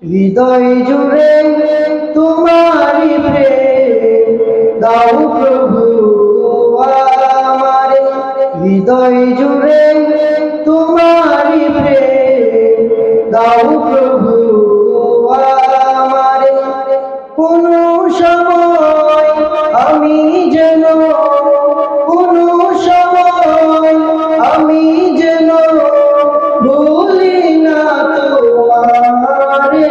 হৃদয় জুড়ে তোমারি প্রেম দাও প্রভু আমারে। হৃদয় জুড়ে তোমারি প্রেম দাও প্রভু আমারে। কোনো সময় আমি যেন কোনো সময় আমি যেন ভুলি না তোমারে।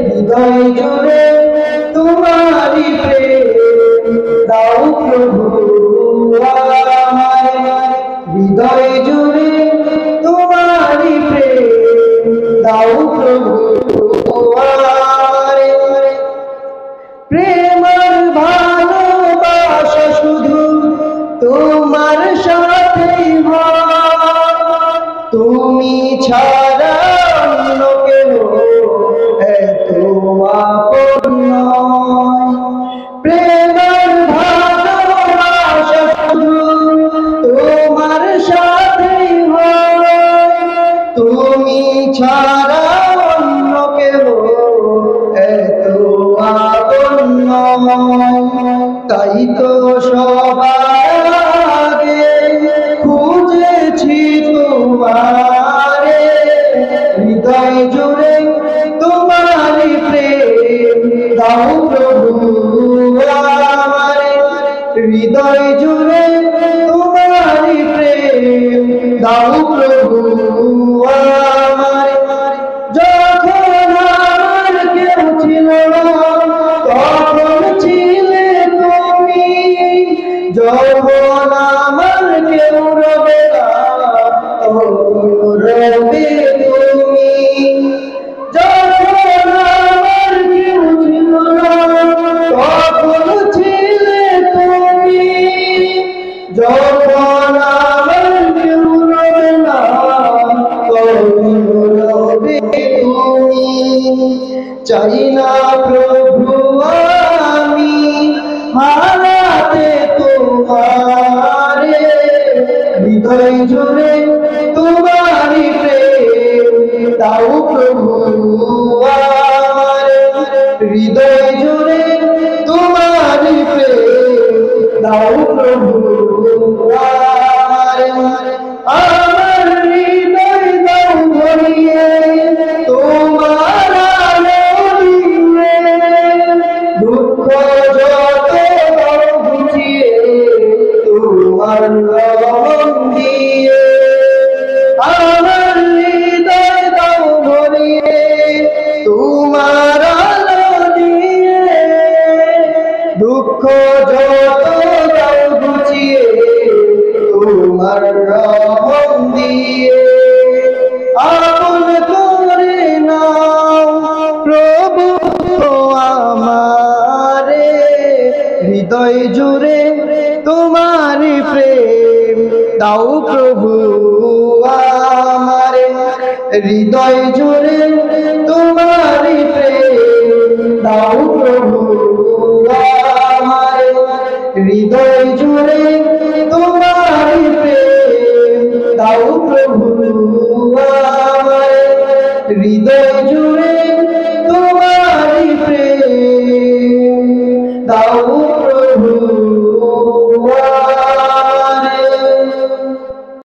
হৃদয় জুড়ে তোমারি প্রেম দাও প্রভু আমারে। হৃদয় জুড়ে তোমারি প্রেম দাও প্রভু আমারে। প্রেমের ভালোবাসা শুধু তোমার সাথেই হয়, তুমি ছাড়া অন্য কেউ এত আপন নয়। প্রেমের ভালোবাসা শুধু তোমার সাথেই হয়, তুমি ছাড়া অন্য কেউ এত আপন নয়। তাই তো সবার আগে খুঁজেছি তোমারে। হৃদয় জুড়ে তোমারি প্রেম দাও প্রভু আমারে। হৃদয় জুড়ে তোমারি প্রেম দাও প্রভু আমারে। যখন আমার কেউ ছিল না তখন ছিলে তুমি, যখন আমার কেউ রবে না তখন রবে তুমি। যখন আমার কেউ ছিল না তখন ছিলে তুমি, যখন আমার কেউ রবে না তখন রবে তুমি। চাই না প্রভু আমি হারাতে তোমারে। হৃদয় জুড়ে তোমারি প্রেম দাও প্রভু আমারে। হৃদয় জুড়ে তোমারি প্রেম দাও প্রভু আমারে। আমার হৃদয় দাও ভরিয়ে তোমার আলো দিয়ে, দুঃখ যত দাও ঘুচিয়ে তোমার রং দিয়ে। আমার হৃদয় দাও ভরিয়ে তোমার আলো দিয়ে, দুঃখ যত দাও ঘুচিয়ে তোমার রং দিয়ে। আপন করে নাও প্রভু আমারে। হৃদয় জুড়ে তোমারি প্রেম দাও প্রভু আমারে। হৃদয় জুড়ে তোমারি প্রেম দাও প্রভু আমারে। হৃদয় জুড়ে তোমারি প্রেম দাও প্রভু আমারে। হৃদয় জুড়ে